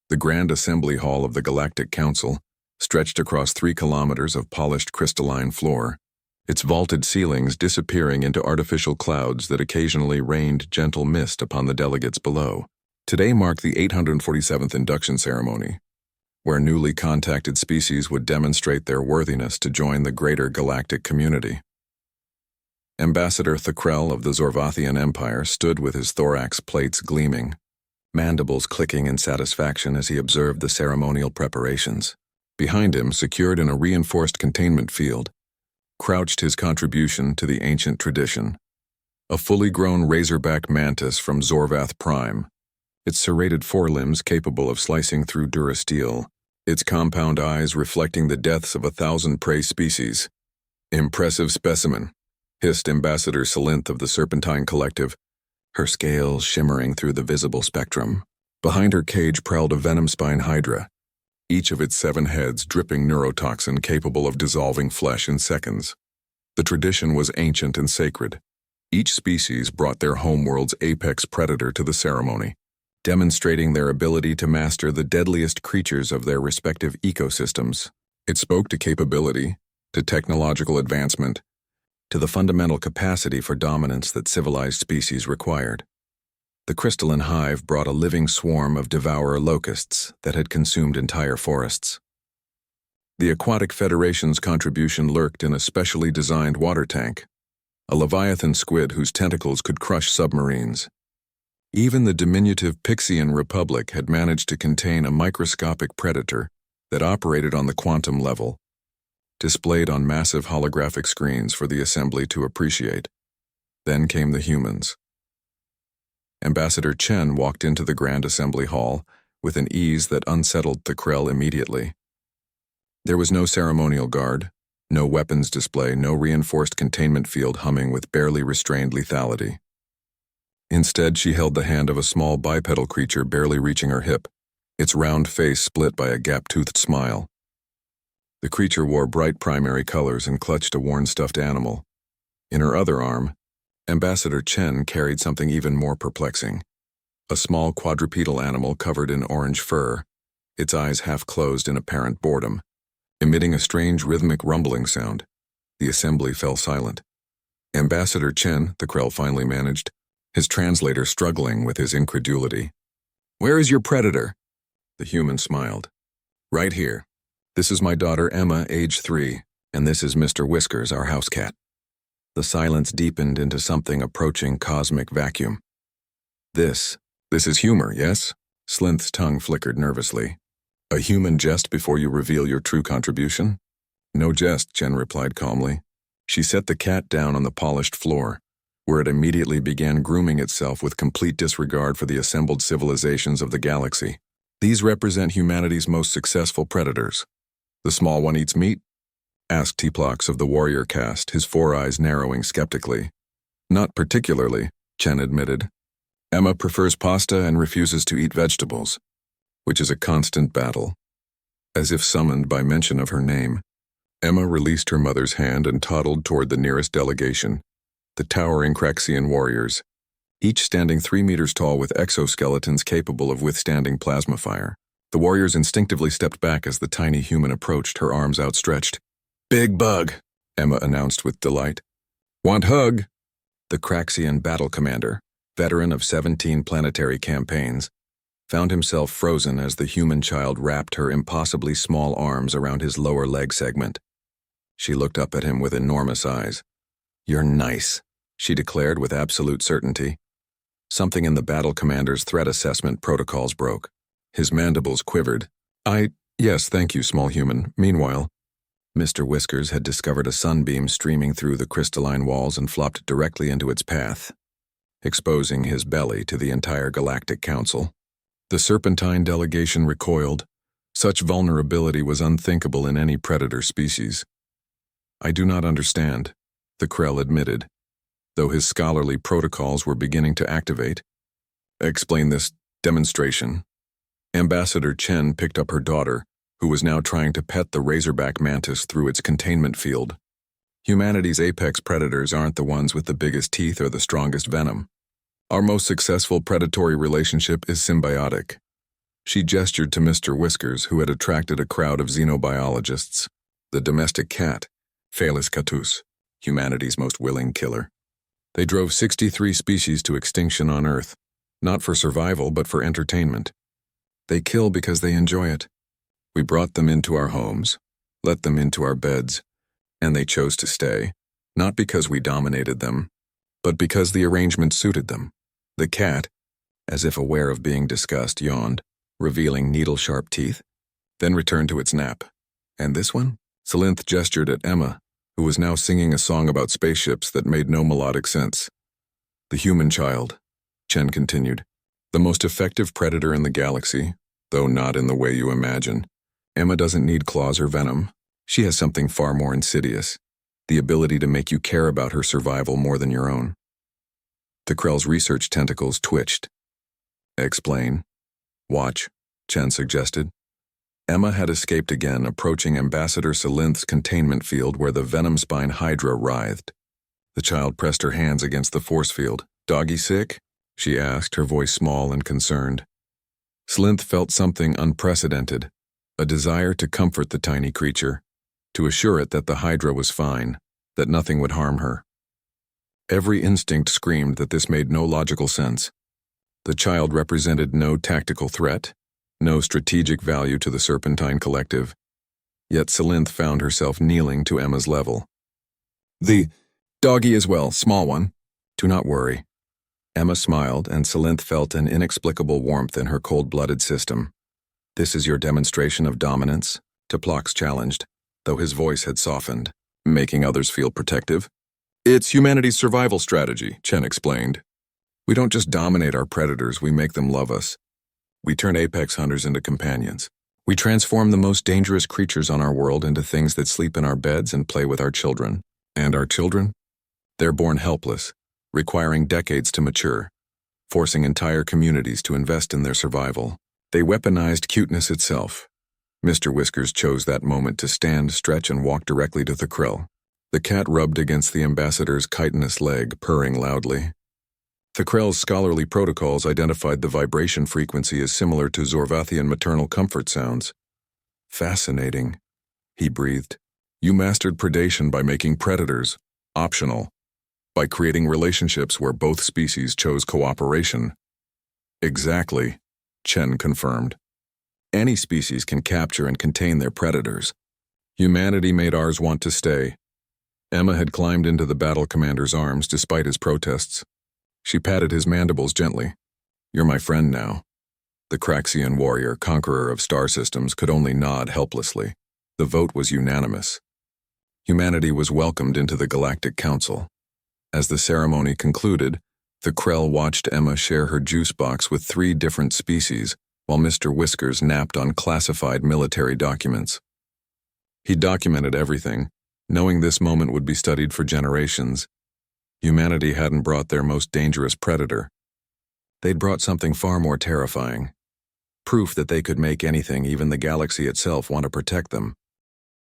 The Grand Assembly Hall of the Galactic Council stretched across 3 kilometers of polished crystalline floor, its vaulted ceilings disappearing into artificial clouds that occasionally rained gentle mist upon the delegates below. Today marked the 847th induction ceremony, where newly contacted species would demonstrate their worthiness to join the greater galactic community. Ambassador Thackrell of the Zorvathian Empire stood with his thorax plates gleaming, mandibles clicking in satisfaction as he observed the ceremonial preparations. Behind him, secured in a reinforced containment field, crouched his contribution to the ancient tradition, a fully grown razorback mantis from Zorvath Prime, its serrated forelimbs capable of slicing through durasteel, its compound eyes reflecting the deaths of 1,000 prey species. Impressive specimen, hissed Ambassador Salinth of the Serpentine Collective, her scales shimmering through the visible spectrum. Behind her cage prowled a venom-spine hydra, each of its 7 heads dripping neurotoxin capable of dissolving flesh in seconds. The tradition was ancient and sacred. Each species brought their homeworld's apex predator to the ceremony, demonstrating their ability to master the deadliest creatures of their respective ecosystems. It spoke to capability, to technological advancement, to the fundamental capacity for dominance that civilized species required. The crystalline hive brought a living swarm of devourer locusts that had consumed entire forests. The Aquatic Federation's contribution lurked in a specially designed water tank, a leviathan squid whose tentacles could crush submarines. Even the diminutive Pixian Republic had managed to contain a microscopic predator that operated on the quantum level, displayed on massive holographic screens for the assembly to appreciate. Then came the humans. Ambassador Chen walked into the Grand Assembly Hall with an ease that unsettled Thackrell immediately. There was no ceremonial guard, no weapons display, no reinforced containment field humming with barely restrained lethality. Instead, she held the hand of a small bipedal creature barely reaching her hip, its round face split by a gap-toothed smile. The creature wore bright primary colors and clutched a worn stuffed animal. In her other arm, Ambassador Chen carried something even more perplexing, a small quadrupedal animal covered in orange fur, its eyes half closed in apparent boredom. Emitting a strange rhythmic rumbling sound, the assembly fell silent. Ambassador Chen, Thackrell finally managed, his translator struggling with his incredulity. "Where is your predator?" The human smiled. "Right here. This is my daughter Emma, age 3, and this is Mr. Whiskers, our housecat." The silence deepened into something approaching cosmic vacuum. This is humor, yes?" Slinth's tongue flickered nervously. "A human jest before you reveal your true contribution?" "No jest," Chen replied calmly. She set the cat down on the polished floor, where it immediately began grooming itself with complete disregard for the assembled civilizations of the galaxy. "These represent humanity's most successful predators." "The small one eats meat?" asked Tplox of the warrior caste, his 4 eyes narrowing skeptically. "Not particularly," Chen admitted. "Emma prefers pasta and refuses to eat vegetables, which is a constant battle." As if summoned by mention of her name, Emma released her mother's hand and toddled toward the nearest delegation, the towering Craxian warriors, each standing 3 meters tall with exoskeletons capable of withstanding plasma fire. The warriors instinctively stepped back as the tiny human approached, her arms outstretched. "Big bug," Emma announced with delight. "Want hug?" The Craxian battle commander, veteran of 17 planetary campaigns, found himself frozen as the human child wrapped her impossibly small arms around his lower leg segment. She looked up at him with enormous eyes. "You're nice," she declared with absolute certainty. Something in the battle commander's threat assessment protocols broke. His mandibles quivered. Yes, thank you, small human. Meanwhile, Mr. Whiskers had discovered a sunbeam streaming through the crystalline walls and flopped directly into its path, exposing his belly to the entire Galactic Council. The Serpentine delegation recoiled. Such vulnerability was unthinkable in any predator species. "I do not understand," Thackrell admitted, though his scholarly protocols were beginning to activate. "Explain this demonstration." Ambassador Chen picked up her daughter, who was now trying to pet the razorback mantis through its containment field. "Humanity's apex predators aren't the ones with the biggest teeth or the strongest venom. Our most successful predatory relationship is symbiotic." She gestured to Mr. Whiskers, who had attracted a crowd of xenobiologists. The domestic cat, Felis catus, humanity's most willing killer. They drove 63 species to extinction on Earth, not for survival but for entertainment. They kill because they enjoy it. We brought them into our homes, let them into our beds, and they chose to stay, not because we dominated them, but because the arrangement suited them. The cat, as if aware of being discussed, yawned, revealing needle-sharp teeth, then returned to its nap. And this one? Salinth gestured at Emma, who was now singing a song about spaceships that made no melodic sense. The human child, Chen continued, the most effective predator in the galaxy, though not in the way you imagine. Emma doesn't need claws or venom. She has something far more insidious, the ability to make you care about her survival more than your own. Threll's research tentacles twitched. Explain. Watch, Chen suggested. Emma had escaped again, approaching Ambassador Salinth's containment field where the venom-spine hydra writhed. The child pressed her hands against the force field. Doggy sick? She asked, her voice small and concerned. Salinth felt something unprecedented, a desire to comfort the tiny creature, to assure it that the hydra was fine, that nothing would harm her. Every instinct screamed that this made no logical sense. The child represented no tactical threat, no strategic value to the Serpentine Collective, yet Salinth found herself kneeling to Emma's level. The doggy as well, small one. Do not worry. Emma smiled, and Salinth felt an inexplicable warmth in her cold-blooded system. This is your demonstration of dominance? Diplomats challenged, though his voice had softened, making others feel protective. It's humanity's survival strategy, Chen explained. We don't just dominate our predators, we make them love us. We turn apex hunters into companions. We transform the most dangerous creatures on our world into things that sleep in our beds and play with our children. And our children? They're born helpless, requiring decades to mature, forcing entire communities to invest in their survival. They weaponized cuteness itself. Mr. Whiskers chose that moment to stand, stretch, and walk directly to Threll. The cat rubbed against the ambassador's chitinous leg, purring loudly. Threll's scholarly protocols identified the vibration frequency as similar to Zorvathian maternal comfort sounds. Fascinating, he breathed. You mastered predation by making predators optional, by creating relationships where both species chose cooperation. Exactly, Chen confirmed. Any species can capture and contain their predators. Humanity made ours want to stay. Emma had climbed into the battle commander's arms despite his protests. She patted his mandibles gently. You're my friend now. The Craxian warrior, conqueror of star systems, could only nod helplessly. The vote was unanimous. Humanity was welcomed into the Galactic Council. As the ceremony concluded, Threll watched Emma share her juice box with 3 different species, while Mr. Whiskers napped on classified military documents. He documented everything, knowing this moment would be studied for generations. Humanity hadn't brought their most dangerous predator. They'd brought something far more terrifying. Proof that they could make anything, even the galaxy itself, want to protect them.